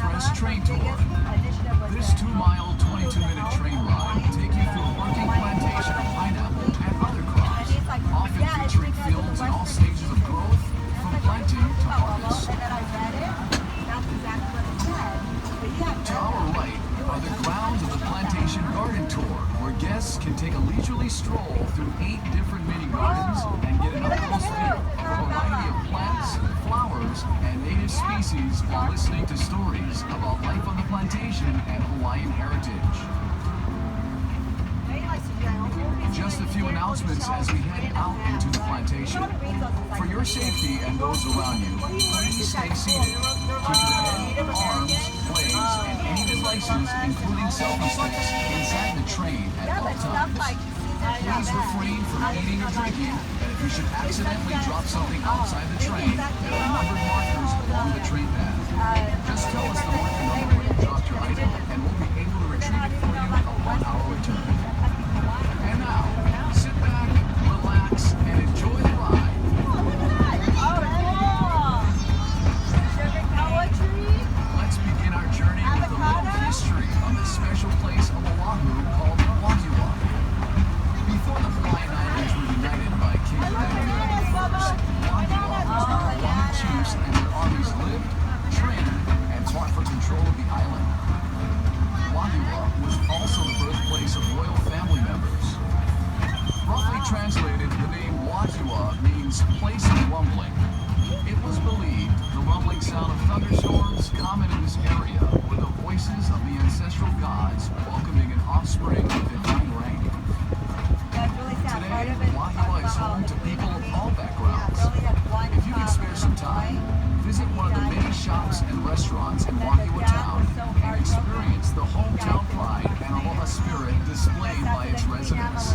Express train tour. This 2-mile, 22-minute train ride will take you through a working plantation of pineapple and other crops, often featuring fields in all stages of growth, from planting to harvest. To our right are the grounds of the Plantation Garden Tour, where guests can take a leisurely stroll through 8 different mini gardens and get an up-close view of a variety of plants, flowers, and native species while listening to stories about life on the plantation and Hawaiian heritage. Just a few announcements as we head out into the plantation. For your safety and those around you, please stay seated. Keep your head, arms, legs, and any devices, including selfie sticks, inside the train at all times. Please refrain from eating or drinking, and if you should accidentally drop something outside the train, there are numbered markers along the train path. Just tell us the marker number where you dropped your item, and we'll be able to retrieve it for you upon our return. And now, sit back, relax, and enjoy the ride. Let's begin our journey with a little history on this special place of Oahu called Wahiawa. Before the Hawaiian Islands were united by King Wahiawa was where Oahu chiefs and their armies lived, trained, and fought for control of the island. Wahiawa was also the birthplace of royal family members. Roughly translated, the name Wahiawa means place of rumbling. It was believed the rumbling sound of thunderstorms common in this area were the voices of the ancestral gods welcoming an offspring of divine rank. Today, Wahiawa is home to people of all backgrounds. If you can spare some time, visit one of the many shops and restaurants in Wahiawa town and experience the hometown pride and aloha spirit displayed by its residents.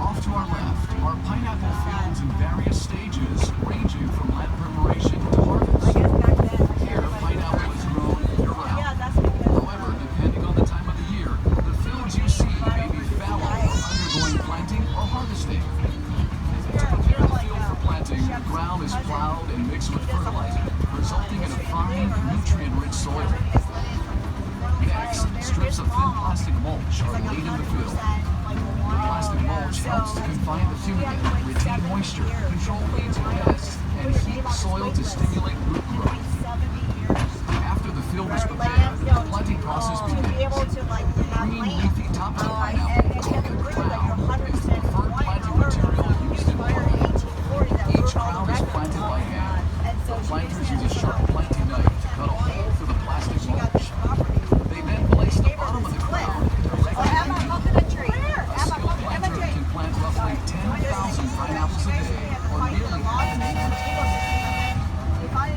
Off to our left are pineapple fields in various stages, ranging from land preparation to harvest. Here, pineapple is grown year-round. However, depending on the time of the year, the fields you see may be fallow or undergoing planting or harvesting. To prepare the field for planting, the ground is plowed and mixed with fertilizer, resulting in a fine, nutrient-rich soil. Next, strips of thin plastic mulch are laid in the field. The plastic mulch helps to confine the fumigant, retain moisture, control weeds and pests, and heat the soil to stimulate root growth. After the field is prepared, the planting process begins. The green, leafy top of the pineapple, called the crown, is the preferred planting material used in farming. Each crown is planted by hand. The planters use a sharp planting knife to cut a hole through the plastic mulch. They then place the bottom of the crown directly into the tree. A skilled planter can plant roughly 10,000 pineapples a day, or nearly half an acre.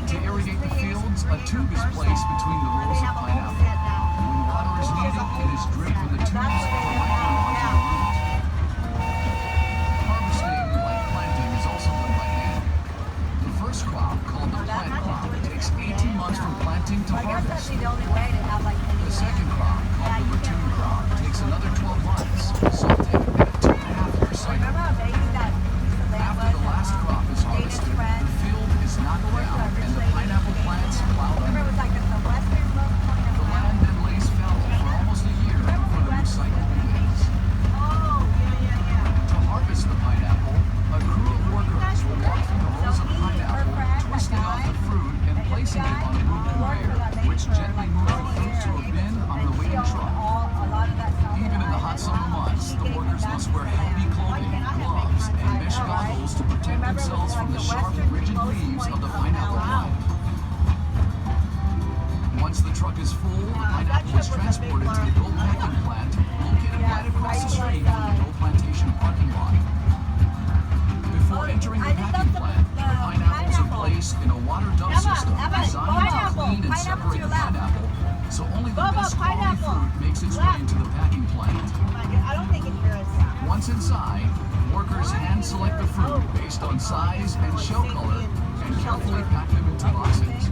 To irrigate the fields, a tube is placed between the rows of pineapple. When water is needed, it is dripped from the tubes directly onto the root. Harvesting, like planting, is also done by hand. The first crop, called the plant crop, takes 18 months from planting to harvest. The second crop, called the return crop, takes another 12 months, resulting in a 2.5-year cycle. After the last crop is harvested, the field is knocked down and the pineapple plants plowed under. The land then lays fallow for almost a year before the new cycle begins. To harvest the pineapple, a crew of workers will walk through the rows of pineapple, twisting off the fruit and placing it on a wood conveyor, which gently moves the fruit to a bin on the waiting truck. Even in the hot summer months, the workers must wear heavy clothing, gloves, and mesh goggles to protect themselves from the sharp, rigid leaves of the pineapple plant. Once the truck is full, the pineapple is transported to the gold packing plant, located right across the street from the Gold Plantation parking lot. Before entering the packing plant, the pineapples are placed in a water dump system designed to clean and separate the pineapple, so only the best quality fruit makes its way into the packing plant. Once inside, workers hand-select the fruit based on size and shell color and carefully pack them into boxes.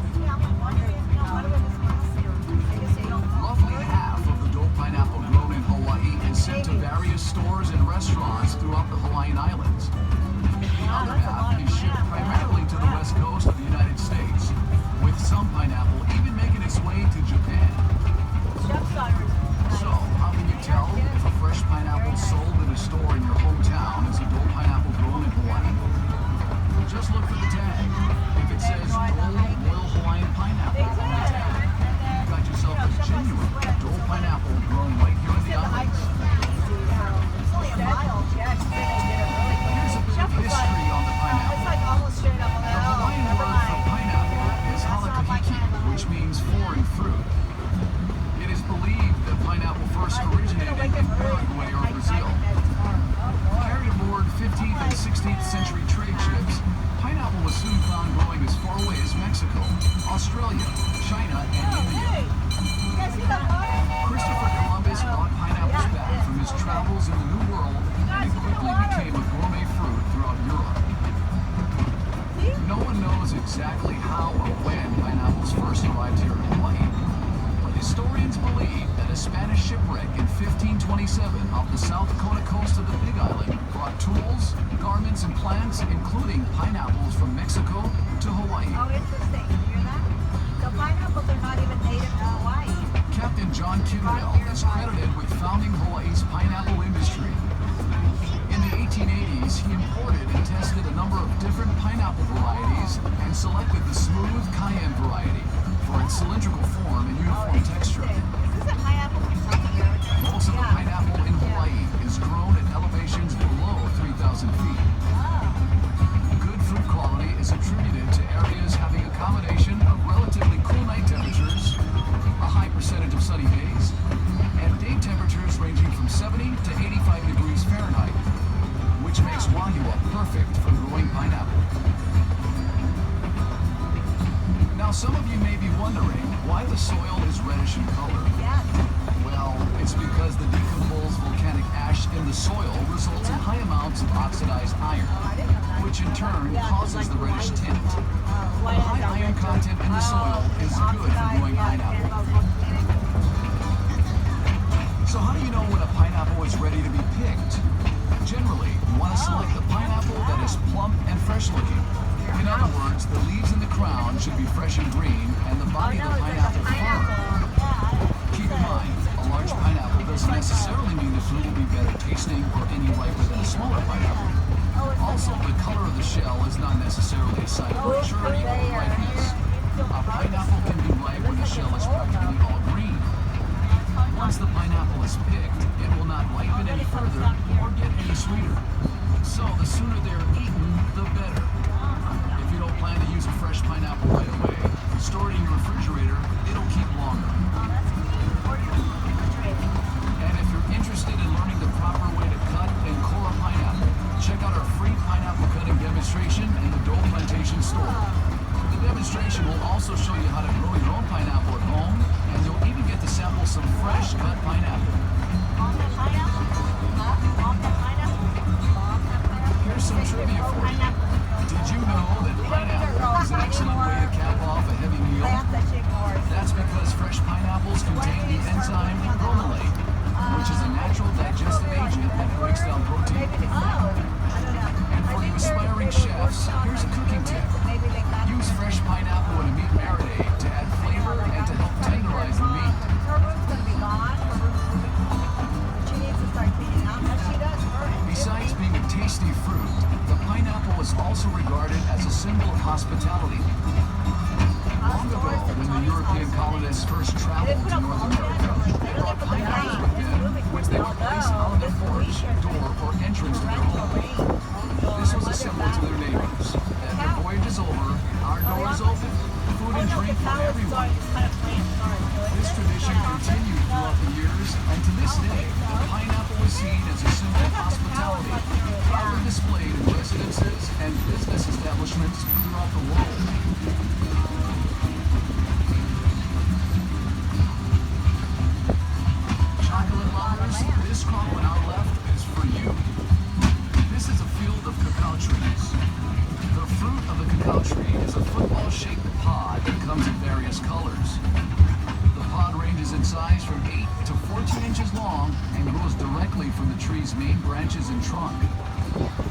Roughly half of the dope pineapple grown in Hawaii is sent to various stores and restaurants throughout the Hawaiian Islands. The other half is shipped primarily to the west coast of the United States. Australia, China, and India. Christopher Columbus brought pineapples back from his travels in the New World, and it quickly became a gourmet fruit throughout Europe. No one knows exactly how or when pineapples first arrived here in Hawaii, but historians believe that a Spanish shipwreck in 1527 off the South Dakota coast of the Big Island brought tools, garments, and plants, including pineapples from Mexico to Hawaii. Oh, interesting. You hear that? So pineapples are not even native to Hawaii. Captain John Kidwell is credited with founding Hawaii's pineapple industry. In the 1880s, he imported and tested a number of different pineapple varieties and selected the smooth cayenne variety for its cylindrical form and uniform texture. Is this a pineapple from South America? Most of the pineapple in Hawaii is grown at elevations below 3,000 feet. Good fruit quality is attributed to areas having accommodation of relatively cool night temperatures, a high percentage of sunny days, and day temperatures ranging from 70 to 85 degrees Fahrenheit, which makes Wahua perfect for growing pineapple. Now, some of you may be wondering why the soil is reddish in color. Yeah. Well, it's because the decomposed volcanic ash in the soil results in high amounts of oxidized iron, which in turn causes the reddish tint. The high iron content in the soil is good for growing pineapple. So how do you know when a pineapple is ready to be picked? Generally, you want to select the pineapple that is plump and fresh looking. In other words, the leaves in the crown should be fresh and green, and the body of the pineapple firm. Keep in mind, a large pineapple doesn't necessarily mean the fruit will be better tasting or any riper than a smaller pineapple. Also, the color of the shell is not necessarily a sign of maturity or ripeness. A pineapple can be ripe when the shell is practically all green. Once the pineapple is picked, it will not ripen any further or get any sweeter. So the sooner they're eaten, the better. If you don't plan to use a fresh pineapple right away, store it in your refrigerator, it'll keep longer. And if you're interested in learning the proper way to cut and core a pineapple, check out our free pineapple cutting demonstration in the Dole Plantation store. The demonstration will also show you how to grow your own pineapple at home, and you'll even get to sample some fresh cut pineapple. On the pineapple? On the pineapple? Here's some trivia for you. Did you know that pineapple is an excellent way to cap off a heavy meal? That's because fresh pineapples contain the enzyme bromelain, which is a natural digestive agent that breaks down protein. And for you aspiring chefs, here's a cooking tip. Use fresh pineapple in a meat marinade to add flavor and to help tenderize the meat. Her room's going to be gone. She needs to start cleaning up. As she does, Besides being a tasty fruit, the pineapple is also regarded as a symbol of hospitality. Long ago, when the European colonists first traveled to North America, they brought pineapples with them, which they would place on their porch, door, or entrance to their home. This was a symbol to their neighbors that their voyage is over, our door is open, food and drink for everyone. This tradition continued throughout the years, and to this day, the pineapple is seen as a symbol of hospitality, proudly displayed in residences and business establishments throughout the world. Chocolate lovers, this crop on our left is for you. This is a field of cacao trees. The fruit of the cacao tree is a football-shaped pod that comes in various colors. The pod ranges in size from 8 to 14 inches long and grows directly from the tree's main branches and trunk.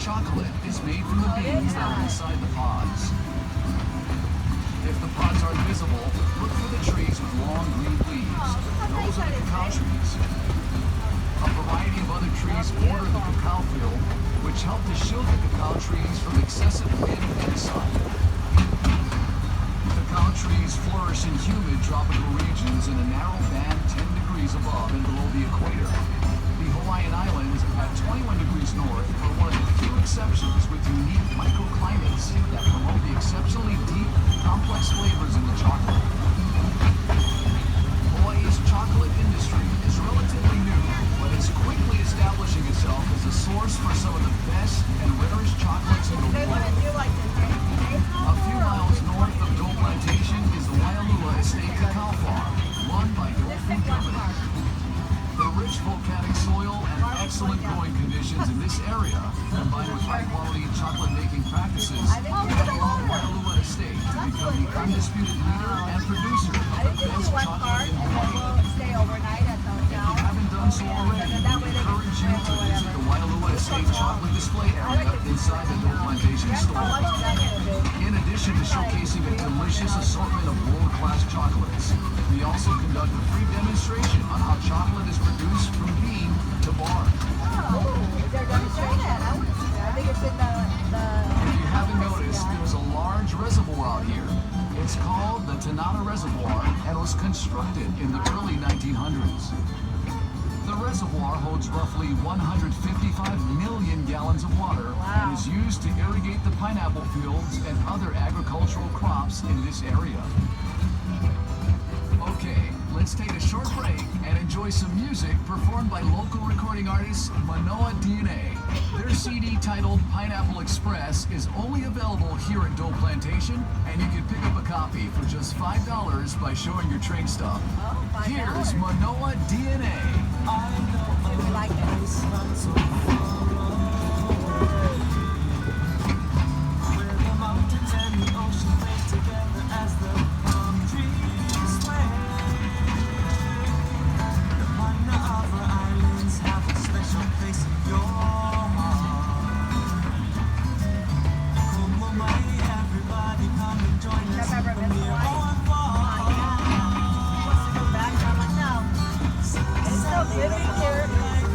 Chocolate is made from the beans that are inside the pods. If the pods aren't visible, look for the trees with long green leaves. Those are the cacao trees. A variety of other trees border the cacao field, which help to shield the cacao trees from excessive wind and sun. Cacao trees flourish in humid tropical regions in a narrow band 10 degrees above and below the equator. The Hawaiian Islands, at 21 degrees north, are one of the few exceptions with unique microclimates that promote the exceptionally deep, complex flavors in the chocolate. Hawaii's chocolate industry is relatively new, but it's quickly establishing itself as a source for some of the best and rarest chocolates in the world. A few miles north of Dole Plantation is the conditions in this area, combined with high-quality chocolate-making practices, allowed Waialua Estate to become the undisputed leader and producer of the best chocolate in Hawaii. Stay overnight at the If you hotel. haven't done so already, we encourage you to visit the Waialua Estate chocolate display area inside the Dole Plantation store. In addition to showcasing a delicious assortment of world-class chocolates, we also conduct a free demonstration on how chocolate is produced from bean to bar. Is there a demonstration? I think it's in If you haven't noticed, there's a large reservoir out here. It's called the Tanana Reservoir and was constructed in the early 1900s. The reservoir holds roughly 155 million gallons of water and is used to irrigate the pineapple fields and other agricultural crops in this area. Okay, let's take a short break and enjoy some music performed by local recording artist Manoa DNA. Their CD titled Pineapple Express is only available here at Dole Plantation, and you can pick up a copy for just $5 by showing your train stop. Here's Manoa DNA. we like it. Have I ever been to Hawaii? Wants to go back? I'm like, no. It's so good being here.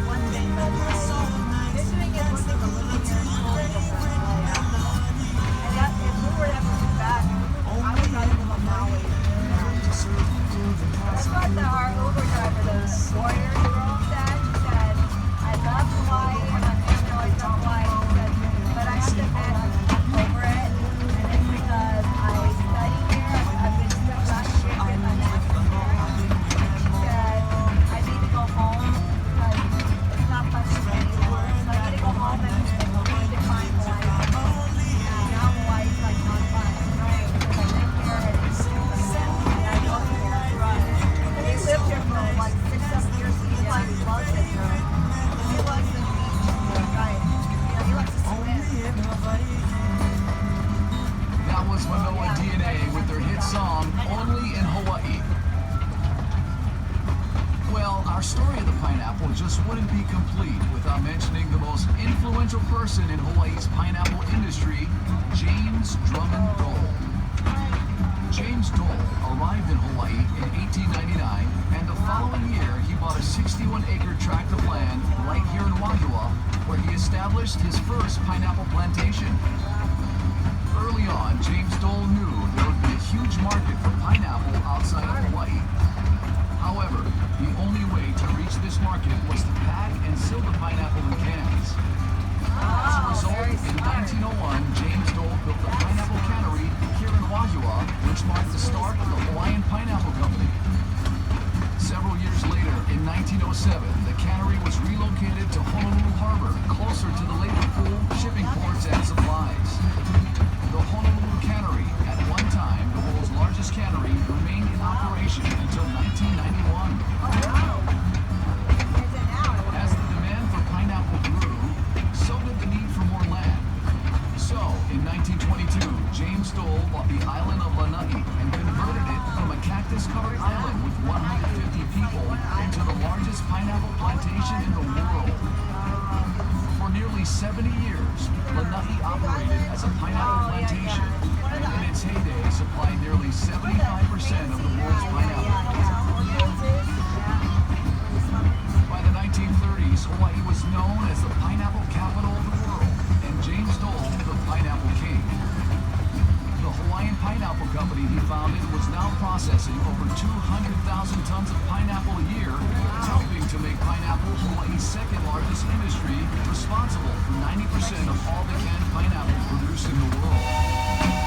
One thing, but like, visiting is one thing, but living here is totally different. And that, if we were to ever move back, I would rather live on Maui. That's what our Uber driver, the warrior girl, said. She said, I love Hawaii, and my family always loved Hawaii. She said, but I have to admit, I'm over it. And it's because I study here. I've been stuck last year with my master's here. And she said, I need to go home because it's not fun for me anymore. So I need to go home and redefine Hawaii. And now Hawaii's like not fun, right? Because I live here and it's and I go here. And he lived here for like 6-7 years. So he like loves it here. He loves the beach, right? You know, he likes to swim. That was Manoa DNA with their hit song, Only in Hawaii. Well, our story of the pineapple just wouldn't be complete without mentioning the most influential person in Hawaii's pineapple industry, James Drummond Dole. James Dole arrived in Hawaii in 1899, and the following year he bought a 61-acre tract of land right here in Wahiawa, where he established his first pineapple plantation. Early on, James Dole knew there would be a huge market for pineapple outside of Hawaii. However, the only way to reach this market was to pack and seal the pineapple in cans. As a result, in 1901, James Dole built the pineapple cannery here in Wahiawa, which marked the start of the Hawaiian Pineapple Company. Several years later, in 1907, the cannery was relocated to Honolulu Harbor, closer to the labor pool, shipping ports, and supplies. The Honolulu Cannery, at one time the world's largest cannery, remained in operation until 1991. As the demand for pineapple grew, so did the need for more land. So, in 1922, James Dole bought the island of Lanai and converted it from a cactus-covered island with 150 people into the largest pineapple plantation in the world. For nearly 70 years, Lanai operated as a pineapple plantation, and in its heyday supplied nearly 75% of the world's pineapple. By the 1930s, Hawaii was known as the pineapple capital of the world, and James Dole, the pineapple king. The Hawaiian Pineapple Company he founded was now processing over 200,000 tons of pineapple a year, helping to make pineapple Hawaii's second largest industry, responsible for 90% of all the canned pineapple produced in the world.